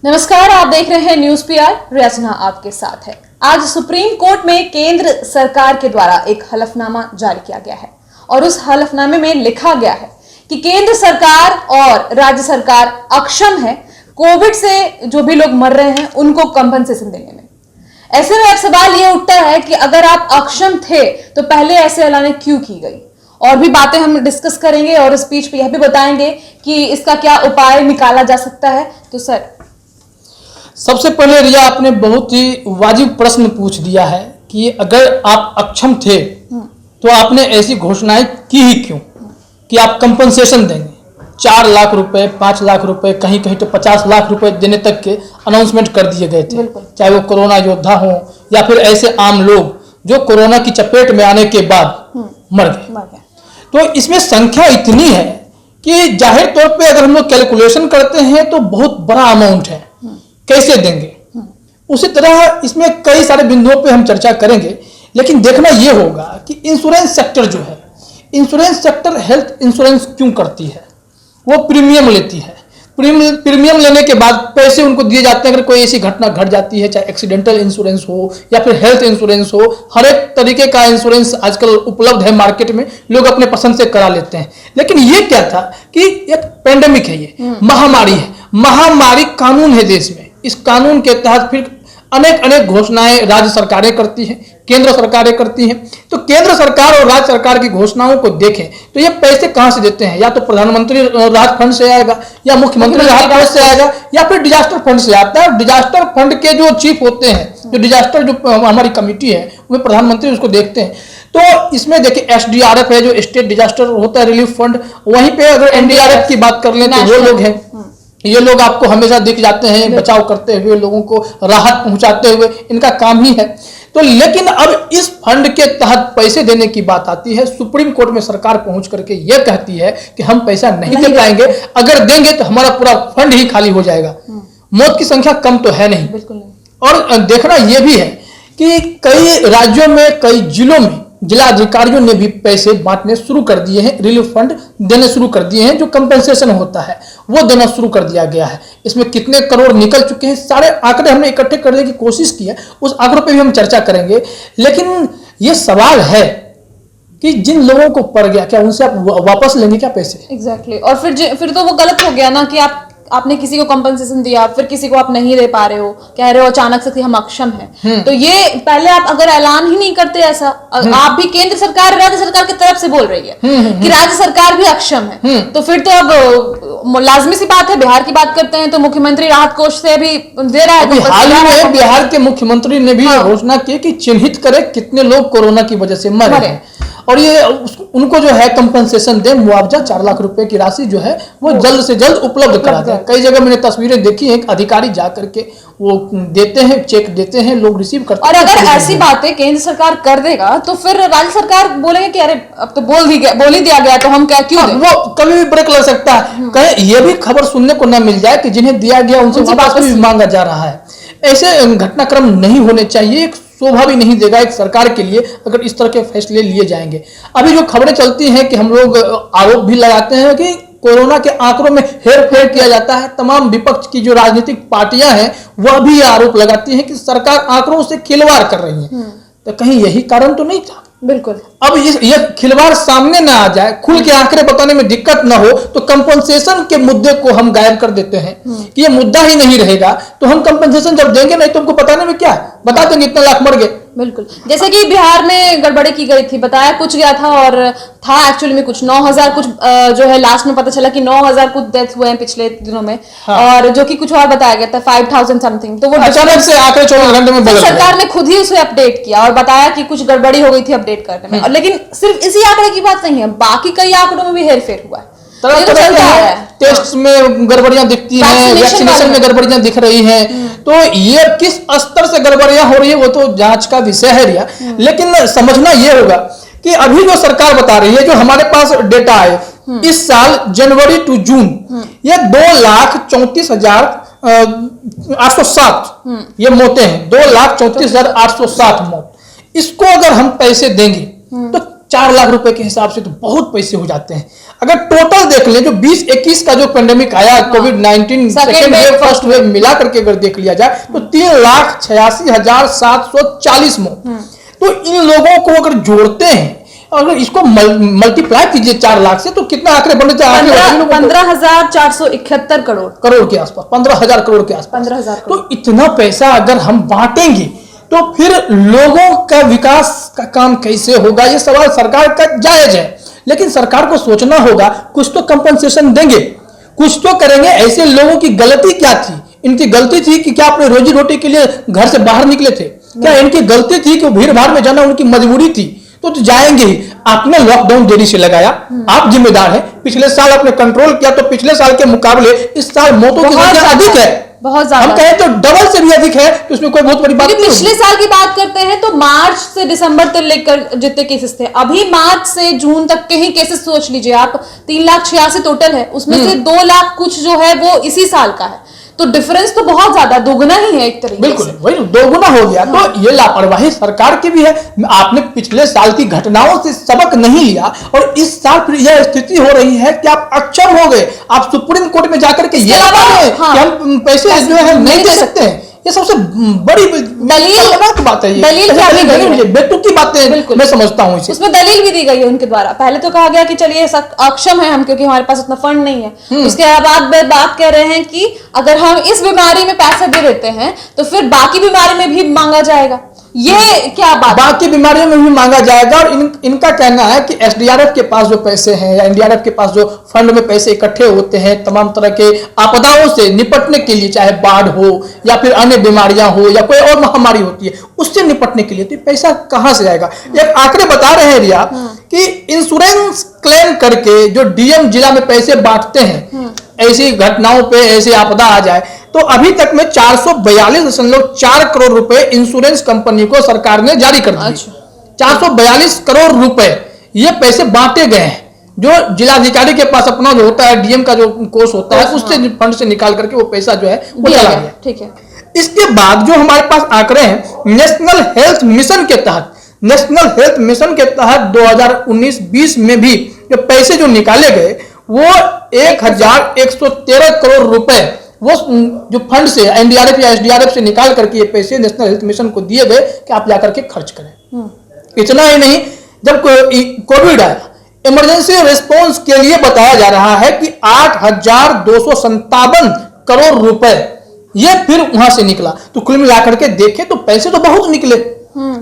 नमस्कार, आप देख रहे हैं न्यूज पीआर। रिया सिन्हा आपके साथ है। आज सुप्रीम कोर्ट में केंद्र सरकार के द्वारा एक हलफनामा जारी किया गया है और उस हलफनामे में लिखा गया है कि केंद्र सरकार और राज्य सरकार अक्षम है कोविड से जो भी लोग मर रहे हैं उनको कंपनसेशन देने में। ऐसे में अब सवाल ये उठता है कि अगर आप अक्षम थे तो पहले ऐसे ऐलानें क्यों की गई। और भी बातें हम डिस्कस करेंगे और स्पीच पे यह भी बताएंगे कि इसका क्या उपाय निकाला जा सकता है। तो सर, सबसे पहले रिया, आपने बहुत ही वाजिब प्रश्न पूछ दिया है कि अगर आप अक्षम थे तो आपने ऐसी घोषणाएं की ही क्यों कि आप कंपनसेशन देंगे। 4 लाख रुपए, 5 लाख रुपए, कहीं कहीं तो 50 लाख रुपए देने तक के अनाउंसमेंट कर दिए गए थे, चाहे वो कोरोना योद्धा हो या फिर ऐसे आम लोग जो कोरोना की चपेट में आने के बाद मर गए। तो इसमें संख्या इतनी है कि जाहिर तौर पे अगर हम लोग कैलकुलेशन करते हैं तो बहुत बड़ा अमाउंट है, कैसे देंगे। उसी तरह इसमें कई सारे बिंदुओं पे हम चर्चा करेंगे, लेकिन देखना यह होगा कि इंश्योरेंस सेक्टर जो है, इंश्योरेंस सेक्टर हेल्थ इंश्योरेंस क्यों करती है, वो प्रीमियम लेती है। प्रीमियम लेने के बाद पैसे उनको दिए जाते हैं अगर कोई ऐसी घटना घट जाती है, चाहे एक्सीडेंटल इंश्योरेंस हो या फिर हेल्थ इंश्योरेंस हो। हर एक तरीके का इंश्योरेंस आजकल उपलब्ध है मार्केट में, लोग अपने पसंद से करा लेते हैं। लेकिन ये क्या था कि एक पेंडेमिक है, ये महामारी है, महामारी कानून है देश में। इस कानून के तहत फिर अनेक घोषणाएं राज्य सरकारें करती हैं, केंद्र सरकारें करती हैं। तो केंद्र सरकार और राज्य सरकार की घोषणाओं को देखें तो ये पैसे कहां से देते हैं, या तो प्रधानमंत्री राहत फंड से आएगा, या मुख्यमंत्री राहत फंड से आएगा, या फिर डिजास्टर फंड से आता है। डिजास्टर फंड के जो चीफ होते हैं, जो डिजास्टर जो हमारी कमेटी है, वो प्रधानमंत्री उसको देखते हैं। तो इसमें देखिए SDRF है जो स्टेट डिजास्टर होता है रिलीफ फंड, वहीं पे अगर NDRF की बात कर लें तो वो लोग हैं, ये लोग आपको हमेशा दिख जाते हैं बचाव करते हुए, लोगों को राहत पहुंचाते हुए, इनका काम ही है। तो लेकिन अब इस फंड के तहत पैसे देने की बात आती है, सुप्रीम कोर्ट में सरकार पहुंच करके यह कहती है कि हम पैसा नहीं दे पाएंगे, अगर देंगे तो हमारा पूरा फंड ही खाली हो जाएगा। मौत की संख्या कम तो है नहीं। और देखना यह भी है कि कई राज्यों में, कई जिलों में जिला अधिकारियों ने भी पैसे बांटने शुरू कर दिए हैं, रिलीफ फंड देने शुरू कर दिए हैं, जो कंपनसेशन होता है वो देना शुरू कर दिया गया है। इसमें कितने करोड़ निकल चुके हैं, सारे आंकड़े हमने इकट्ठे करने की कोशिश की है, उस आंकड़ों पे भी हम चर्चा करेंगे। लेकिन ये सवाल है कि जिन लोगों को पड़ गया, क्या उनसे आप वापस लेंगे क्या पैसे? एग्जैक्टली। और फिर तो वो गलत हो गया ना कि आपने किसी को कंपनसेशन दिया, फिर किसी को आप नहीं दे पा रहे हो, कह रहे हो अचानक से कि हम अक्षम हैं। तो ये पहले आप अगर ऐलान ही नहीं करते ऐसा, आप भी केंद्र सरकार राज्य सरकार की तरफ से बोल रही है कि राज्य सरकार भी अक्षम है, तो फिर तो अब लाजमी सी बात है। बिहार की बात करते हैं तो मुख्यमंत्री राहत कोष से अभी दे रहा है। हाल ही में बिहार के मुख्यमंत्री ने भी घोषणा की कि चिन्हित करे कितने लोग कोरोना की वजह से मरे हैं और ये उनको जो है कंपनसेशन दे, मुआवजा 4 लाख रुपए की राशि जो है वो जल्द से जल्द उपलब्ध करा दे। कई जगह मैंने तस्वीरें देखी हैं, अधिकारी जा करके वो देते हैं, चेक देते हैं, लोग रिसीव करते हैं। और अगर ऐसी बातें केंद्र सरकार कर देगा तो फिर राज्य सरकार बोलेंगे कि अरे अब तो बोल ही दिया गया तो हम क्या क्यों दें? वो कभी भी ब्रेक लग सकता है। कहीं ये भी खबर सुनने को ना मिल जाए कि जिन्हें दिया गया उनसे वापस भी मांगा जा रहा है। ऐसे घटनाक्रम नहीं होने चाहिए, शोभा भी नहीं देगा एक सरकार के लिए अगर इस तरह के फैसले लिए जाएंगे। अभी जो खबरें चलती हैं कि हम लोग आरोप भी लगाते हैं कि कोरोना के आंकड़ों में हेरफेर किया जाता है, तमाम विपक्ष की जो राजनीतिक पार्टियां हैं वह भी आरोप लगाती हैं कि सरकार आंकड़ों से खिलवाड़ कर रही है। तो कहीं यही कारण तो नहीं था? बिल्कुल। अब ये खिलवाड़ सामने ना आ जाए, खुल के आंकड़े बताने में दिक्कत ना हो, तो कंपनसेशन के मुद्दे को हम गायब कर देते हैं कि ये मुद्दा ही नहीं रहेगा। तो हम कंपनसेशन जब देंगे नहीं तो हमको बताने में क्या, बता देंगे इतने लाख मर गए। बिल्कुल, जैसे कि बिहार में गड़बड़ी की गई थी, बताया कुछ गया था और था एक्चुअली में कुछ 9,000 कुछ जो है लास्ट में पता चला कि 9,000 कुछ डेथ हुए हैं पिछले दिनों में। और जो कि कुछ और बताया गया था 5,000 समथिंग। तो वो अचानक से आंकड़े 24 घंटे में बदल गए। सरकार ने खुद ही उसे अपडेट किया और बताया कि कुछ गड़बड़ी हो गई थी अपडेट करने में। लेकिन सिर्फ इसी आंकड़े की बात नहीं है, बाकी कई आंकड़ों में भी हेरफेर हुआ है। टेस्ट में गड़बड़ियां दिखती हैं, वैक्सीनेशन में गड़बड़ियां दिख रही हैं। तो ये किस स्तर से गड़बड़ियां हो रही है वो तो जांच का विषय है रिया। लेकिन समझना ये होगा कि अभी जो सरकार बता रही है, जो हमारे पास डेटा है इस साल जनवरी टू जून, ये 2,34,807 ये मौतें हैं, 2,34,807 मौत। इसको अगर हम पैसे देंगे तो 4 लाख रुपए के हिसाब से तो बहुत पैसे हो जाते हैं। अगर टोटल देख लें जो 2021 का जो पेंडेमिक आया, कोविड-19 सेकेंड वेव फर्स्ट वेव मिला करके अगर देख लिया जाए तो 3,86,740 मौत। तो इन लोगों को अगर जोड़ते हैं, अगर इसको मल्टीप्लाई कीजिए 4 लाख से, तो कितना आंकड़े बन जाते हैं? 15,471 करोड़ के आसपास, 15,000 करोड़ के आसपास। 15,000 करोड़। तो इतना पैसा अगर हम बांटेंगे तो फिर लोगों का विकास का काम कैसे होगा? ये सवाल सरकार का जायज है, लेकिन सरकार को सोचना होगा, कुछ तो कंपनसेशन देंगे, कुछ तो करेंगे। ऐसे लोगों की गलती क्या थी? इनकी गलती थी कि क्या अपने रोजी रोटी के लिए घर से बाहर निकले थे? क्या इनकी गलती थी कि भीड़ भाड़ में जाना उनकी मजबूरी थी? तो जाएंगे ही। आपने लॉकडाउन देरी से लगाया, आप जिम्मेदार हैं। पिछले साल आपने कंट्रोल किया, तो पिछले साल के मुकाबले इस साल मौतों की संख्या अधिक है, बहुत ज्यादा। हम कहें तो डबल से भी अधिक है, तो इसमें कोई बहुत बड़ी बात नहीं। पिछले साल की बात करते हैं तो मार्च से दिसंबर तक लेकर जितने केसेस थे, अभी मार्च से जून तक के ही केसेस सोच लीजिए आप, 3,86,000 टोटल है, उसमें से 2 लाख कुछ जो है वो इसी साल का है। तो डिफरेंस तो बहुत ज्यादा, दोगुना ही है एक तरीके से। बिल्कुल वही दोगुना हो गया। हाँ। तो ये लापरवाही सरकार की भी है। आपने पिछले साल की घटनाओं से सबक नहीं लिया और इस साल फिर यह स्थिति हो रही है कि आप अक्षम हो गए। आप सुप्रीम कोर्ट में जाकर के ये हाँ, कि हम पैसे जो है नहीं दे सकते हैं। ये सबसे बड़ी बात है। दलील बेतुकी बातें मैं समझता हूँ। उसमें दलील भी दी गई है उनके द्वारा। पहले तो कहा गया कि चलिए अक्षम है हम, क्योंकि हमारे पास उतना फंड नहीं है। उसके बाद बात कह रहे हैं कि अगर हम इस बीमारी में पैसे दे देते हैं तो फिर बाकी बीमारी में भी मांगा जाएगा। ये क्या बात? बाकी बीमारियों में भी मांगा जाएगा। और इनका कहना है कि एसडीआरएफ के पास जो पैसे हैं या एनडीआरएफ के पास जो फंड में पैसे इकट्ठे होते हैं तमाम तरह के आपदाओं से निपटने के लिए, चाहे बाढ़ हो या फिर अन्य बीमारियां हो या कोई और महामारी होती है, उससे निपटने के लिए, तो पैसा कहां से आएगा? एक आंकड़े बता रहे हैं रिया कि इंश्योरेंस क्लेम करके जो डीएम जिला में पैसे बांटते हैं, ऐसी घटनाओं पे ऐसी आपदा आ जाए तो अभी तक में 442.4 करोड़ रुपए इंश्योरेंस कंपनी को सरकार ने जारी कर दिए। 442 करोड़ रुपए ये पैसे बांटे गए हैं, जो जिलाधिकारी के पास अपना जो होता है, डीएम का जो कोष होता है, उससे फंड से निकाल करके वो पैसा जो है वो चला गया। ठीक है। इसके बाद जो हमारे पास आंकड़े हैं नेशनल हेल्थ मिशन के तहत, 2019-20 में भी जो पैसे जो निकाले गए वो 1,113 करोड़ रुपए वो जो फंड से एनडीआरएफ या एसडीआरएफ से निकाल करके ये पैसे नेशनल हेल्थ मिशन को दिए गए कि आप जाकर के खर्च करें। इतना ही नहीं, जब कोविड आया, इमरजेंसी रिस्पांस के लिए बताया जा रहा है कि 8,257 करोड़ रुपए ये फिर वहां से निकला। तो कुल मिलाकर के देखें तो पैसे तो बहुत निकले,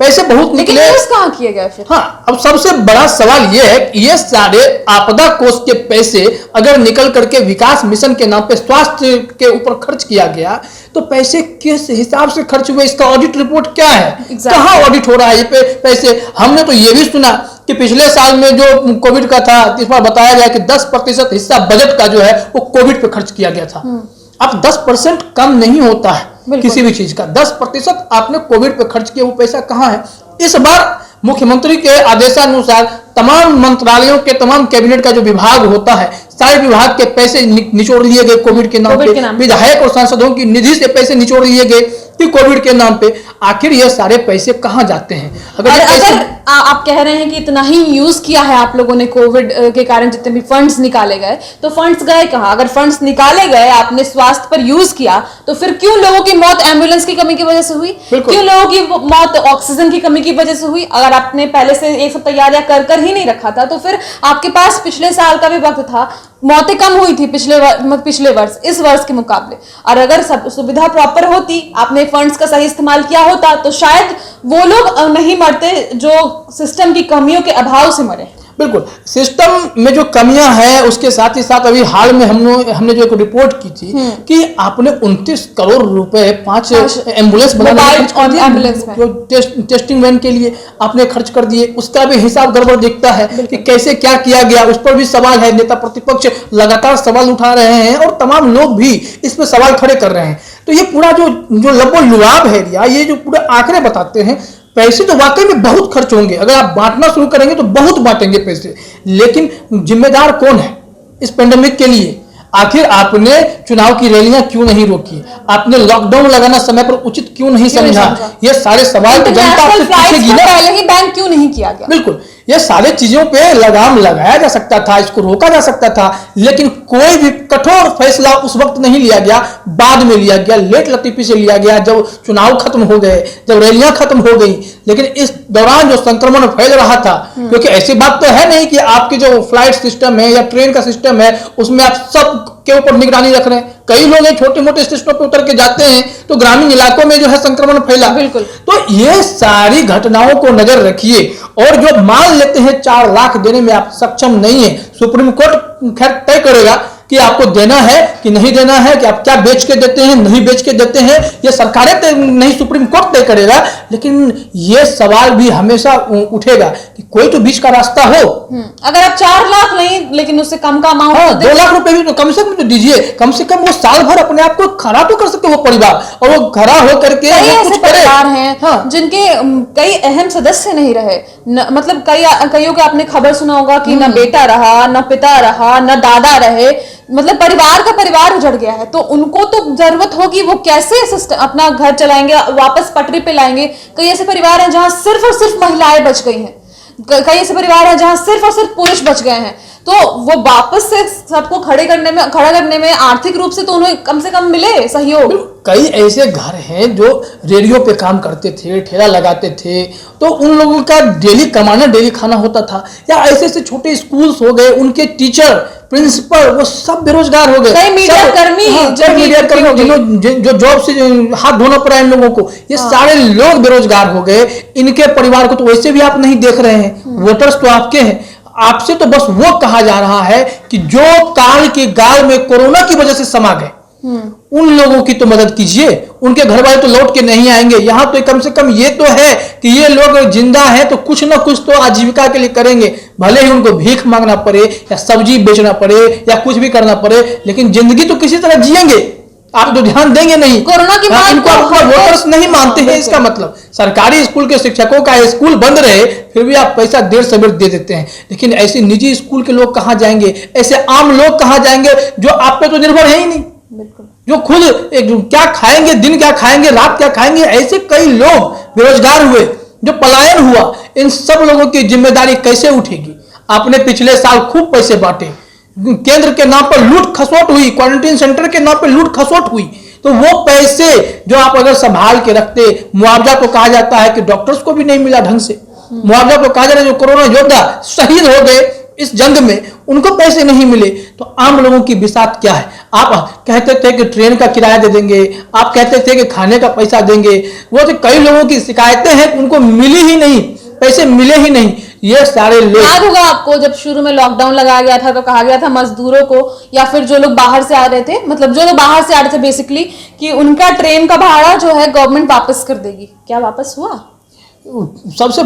पैसे बहुत निकले। कहां किए गए फिर? हाँ, अब सबसे बड़ा सवाल यह है कि ये सारे आपदा कोष के पैसे अगर निकल करके विकास मिशन के नाम पे स्वास्थ्य के ऊपर खर्च किया गया तो पैसे किस हिसाब से खर्च हुए? इसका ऑडिट रिपोर्ट क्या है? कहाँ ऑडिट हो रहा है ये पैसे? हमने तो ये भी सुना कि पिछले साल में जो कोविड का था, इस बार बताया गया कि 10% हिस्सा बजट का जो है वो कोविड पे खर्च किया गया था। अब 10% कम नहीं होता है किसी भी चीज का। 10% आपने कोविड पे खर्च किया, वो पैसा कहाँ है? इस बार मुख्यमंत्री के आदेशानुसार तमाम मंत्रालयों के, तमाम कैबिनेट का जो विभाग होता है, सारे विभाग के पैसे निचोड़ लिए गए कोविड के नाम पे। विधायक और सांसदों की निधि से पैसे निचोड़ लिए गए कि कोविड के नाम पे। आखिर ये सारे पैसे कहाँ जाते हैं? अगर आप कह रहे हैं कि इतना ही यूज किया है आप लोगों ने कोविड के कारण, जितने भी फंड्स निकाले गए, तो फंड्स गए कहाँ? अगर फंड्स निकाले गए, आपने स्वास्थ्य पर यूज किया, तो फिर क्यों लोगों की मौत एम्बुलेंस की कमी की वजह से हुई? क्यों लोगों की मौत ऑक्सीजन की कमी की वजह से हुई? अगर आपने पहले से एक सब तैयारियां कर ही नहीं रखा था तो फिर आपके पास पिछले साल का भी वक्त था, मौतें कम हुई थी पिछले वर्ष इस वर्ष के मुकाबले। और अगर सब सुविधा प्रॉपर होती, आपने फंड्स का सही इस्तेमाल किया होता, तो शायद वो लोग नहीं मरते जो सिस्टम की कमियों के अभाव से मरे। बिल्कुल, सिस्टम में जो कमियां हैं उसके साथ ही साथ अभी हाल में हमने जो एक रिपोर्ट की थी कि आपने 29 करोड़ रुपए 5 एम्बुलेंस बनाने जो टेस्टिंग वैन के लिए आपने खर्च कर दिए। उसका भी हिसाब गड़बड़ दिखता है कि कैसे क्या किया गया, उस पर भी सवाल है। नेता प्रतिपक्ष लगातार सवाल उठा रहे हैं और तमाम लोग भी इस पर सवाल खड़े कर रहे हैं। तो ये पूरा जो लबो लुआब है या ये जो पूरे आंकड़े बताते हैं, पैसे तो वाकई में बहुत खर्च होंगे। अगर आप बांटना शुरू करेंगे तो बहुत बांटेंगे पैसे, लेकिन जिम्मेदार कौन है इस पेंडेमिक के लिए? आखिर आपने चुनाव की रैलियां क्यों नहीं रोकी? आपने लॉकडाउन लगाना समय पर उचित क्यों नहीं समझा? ये सारे सवाल तो जनता आपसे पूछेगी ना। पहले ही बैन क्यों नहीं किया गया? बिल्कुल, ये सारी चीजों पे लगाम लगाया जा सकता था, इसको रोका जा सकता था, लेकिन कोई भी कठोर फैसला उस वक्त नहीं लिया गया, बाद में लिया गया, लेट लतीफी से लिया गया, जब चुनाव खत्म हो गए, जब रैलियां खत्म हो गई। लेकिन इस दौरान जो संक्रमण फैल रहा था, क्योंकि ऐसी बात तो है नहीं कि आपकी जो फ्लाइट सिस्टम है या ट्रेन का सिस्टम है उसमें आप सब के ऊपर निगरानी रख रहे हैं। कई लोग छोटे मोटे स्टेशनों पर उतर के जाते हैं तो ग्रामीण इलाकों में जो है संक्रमण फैला। बिल्कुल। तो ये सारी घटनाओं को नजर रखिए, और जो मान लेते हैं 4 लाख देने में आप सक्षम नहीं है, सुप्रीम कोर्ट खैर तय करेगा कि आपको देना है कि नहीं देना है, कि आप क्या बेच के देते हैं, नहीं बेच के देते हैं, ये सरकारें नहीं, सुप्रीम कोर्ट तय करेगा। लेकिन ये सवाल भी हमेशा उठेगा कि कोई तो बीच का रास्ता हो। अगर आप 4 लाख नहीं, लेकिन उससे कम का अमाउंट, हाँ, 2 लाख रुपए भी तो कम से कम तो दीजिए। कम से कम वो साल भर अपने आप को खड़ा तो कर सकते वो परिवार, और वो खड़ा होकर के कई ऐसे कुछ करे। परिवार हैं हाँ। जिनके कई अहम सदस्य नहीं रहे, मतलब कईयों के आपने खबर सुना होगा कि न बेटा रहा, न पिता रहा, न दादा रहे, मतलब परिवार का परिवार उजड़ गया है। तो उनको तो जरूरत होगी, वो कैसे अपना घर चलाएंगे, वापस पटरी पे लाएंगे। कई ऐसे परिवार हैं जहां सिर्फ और सिर्फ महिलाएं बच गई हैं, कई ऐसे परिवार हैं जहां सिर्फ और सिर्फ पुरुष बच गए हैं। तो वो वापस से सबको खड़ा करने में आर्थिक रूप से तो उन्हें कम से कम मिले सहयोग। कई ऐसे घर हैं जो रेडियो पे काम करते थे, ठेला लगाते थे, तो उन लोगों का डेली कमाना, डेली खाना होता था। या ऐसे ऐसे छोटे स्कूल्स हो गए, उनके टीचर, प्रिंसिपल, वो सब बेरोजगार हो गए। कई मीडिया कर्मी, जो जॉब से हाथ धोना पड़ा इन लोगों को, ये सारे लोग बेरोजगार हो गए। इनके परिवार को तो वैसे भी आप नहीं देख रहे हैं, वोटर्स तो आपके हैं। आपसे तो बस वो कहा जा रहा है कि जो काल की गाल में कोरोना की वजह से समा गए, उन लोगों की तो मदद कीजिए। उनके घर वाले तो लौट के नहीं आएंगे। यहां तो कम से कम ये तो है कि ये लोग जिंदा हैं तो कुछ ना कुछ तो आजीविका के लिए करेंगे, भले ही उनको भीख मांगना पड़े या सब्जी बेचना पड़े या कुछ भी करना पड़े, लेकिन जिंदगी तो किसी तरह जिएंगे। आप तो ध्यान देंगे नहीं। कोरोना की बात इनको आपका वोटर्स नहीं मानते हैं, इसका मतलब सरकारी स्कूल के शिक्षकों का स्कूल बंद रहे फिर भी आप पैसा देर सवेर दे देते हैं। लेकिन ऐसे निजी स्कूल के लोग कहां जाएंगे, ऐसे आम लोग कहां जाएंगे जो आप पे तो निर्भर है ही नहीं, जो खुद क्या खाएंगे, दिन क्या खाएंगे, रात क्या खाएंगे। ऐसे कई लोग बेरोजगार हुए, जो पलायन हुआ, इन सब लोगों की जिम्मेदारी कैसे उठेगी। आपने पिछले साल खूब पैसे बांटे, केंद्र के नाम पर लूट खसोट हुई, क्वारंटीन सेंटर के नाम पर लूट खसोट हुई, तो वो पैसे जो आप अगर संभाल के रखते, मुआवजा तो कहा जाता है कि डॉक्टर्स को भी नहीं मिला ढंग से, मुआवजा तो कहा जा रहा है जो कोरोना योद्धा शहीद हो गए इस जंग में, उनको पैसे नहीं मिले, तो आम लोगों की बिसात क्या है। आप कहते थे कि ट्रेन का किराया दे देंगे, आप कहते थे कि खाने का पैसा देंगे, वो तो कई लोगों की शिकायतें हैं कि उनको मिली ही नहीं, पैसे मिले ही नहीं। ये सारे लोग, याद होगा आपको जब शुरू में लॉकडाउन लगाया गया था तो कहा गया था मजदूरों को या फिर जो लोग बाहर से आ रहे थे, मतलब जो लोग बाहर से आ रहे थे बेसिकली, कि उनका ट्रेन का भाड़ा जो है गवर्नमेंट वापस कर देगी। क्या वापस हुआ? सबसे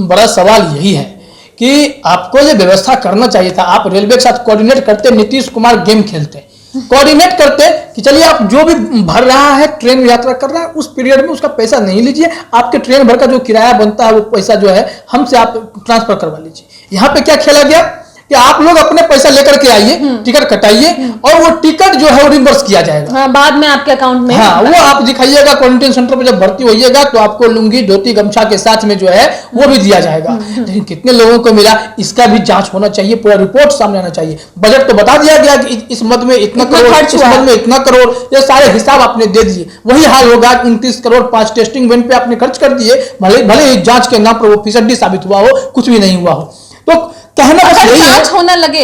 बड़ा सवाल यही है कि आपको ये व्यवस्था करना चाहिए था। आप रेलवे के साथ कोऑर्डिनेट करते, नीतीश कुमार गेम खेलते, कोऑर्डिनेट करते कि चलिए आप जो भी भर रहा है, ट्रेन में यात्रा कर रहा है, उस पीरियड में उसका पैसा नहीं लीजिए, आपके ट्रेन भर का जो किराया बनता है वो पैसा जो है हमसे आप ट्रांसफर करवा लीजिए। यहाँ पे क्या खेला गया कि आप लोग अपने पैसा लेकर के आइए, टिकट कटाइए और वो टिकट जो है वो रिवर्स किया जाएगा। हाँ, बाद में आपके अकाउंट में, हाँ, वो आप दिखाइएगा क्वारंटीन सेंटर पर जब भर्ती होइएगा तो आपको लुंगी, धोती, गमछा के साथ में जो है वो भी दिया जाएगा। लेकिन कितने लोगों को मिला, इसका भी जांच होना चाहिए, पूरा रिपोर्ट सामने आना चाहिए। बजट तो बता दिया गया कि इस मद में इतना करोड़, इस मद में इतना करोड़, ये सारे हिसाब आपने दे दिए। वही हाल होगा, 29 करोड़ 5 टेस्टिंग वैन पे आपने खर्च कर दिए, भले ही जांच के नाम पर वो फीसदी साबित हुआ हो, कुछ भी नहीं हुआ हो। तो कहना बस यही है, जांच होने लगे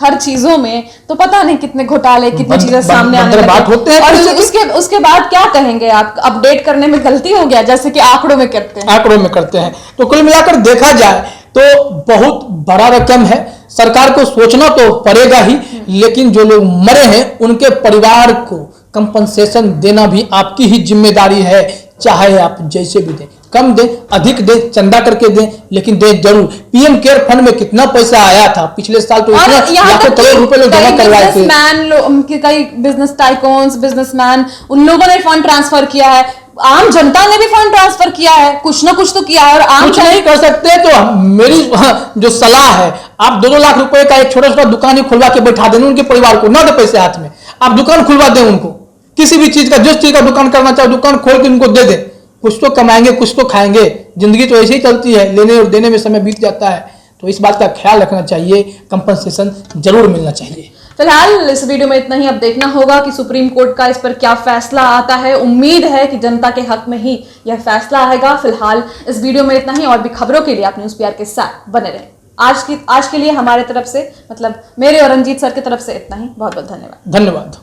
हर चीजों में तो पता नहीं कितने घोटाले, कितनी चीजें सामने आने लगे। बात होते हैं, और उसके बाद क्या कहेंगे आप? अपडेट करने में गलती हो गया, जैसे कि आंकड़ों में करते हैं। तो कुल मिलाकर देखा जाए तो बहुत बड़ा रकम है, सरकार को सोचना तो पड़ेगा ही, लेकिन जो लोग मरे हैं उनके परिवार को कंपनसेशन देना भी आपकी ही जिम्मेदारी है। चाहे आप जैसे भी दें, कम दें, अधिक दें, चंदा करके दें, लेकिन दें जरूर। पीएम केयर फंड में कितना पैसा आया था पिछले साल, तो लाखों करोड़ रुपए लोग जमा करवाए थे। कई बिजनेस टाइकॉन्स, बिजनेसमैन, उन लोगों ने फंड ट्रांसफर किया है, आम जनता ने भी फंड ट्रांसफर किया है, कुछ ना कुछ तो किया है। और आम कुछ नहीं कर सकते तो मेरी जो सलाह है, आप 2-2 लाख रुपए का एक छोटा छोटा दुकान ही खुलवा के बैठा दें उनके परिवार को, ना दे पैसे हाथ में, आप दुकान खुलवा दें उनको, किसी भी चीज का, जिस चीज का दुकान करना चाहे दुकान खोल के उनको दे दें। कुछ तो कमाएंगे, कुछ तो खाएंगे, जिंदगी तो ऐसे ही चलती है, लेने और देने में समय बीत जाता है। तो इस बात का ख्याल रखना चाहिए, कंपनसेशन जरूर मिलना चाहिए। फिलहाल इस वीडियो में इतना ही। अब देखना होगा कि सुप्रीम कोर्ट का इस पर क्या फैसला आता है। उम्मीद है कि जनता के हक में ही यह फैसला आएगा। फिलहाल इस वीडियो में इतना ही। और भी खबरों के लिए आप न्यूज़ पीआर के साथ बने रहें। आज के लिए हमारे तरफ से, मतलब मेरे और रंजीत सर की तरफ से इतना ही। बहुत बहुत धन्यवाद। धन्यवाद।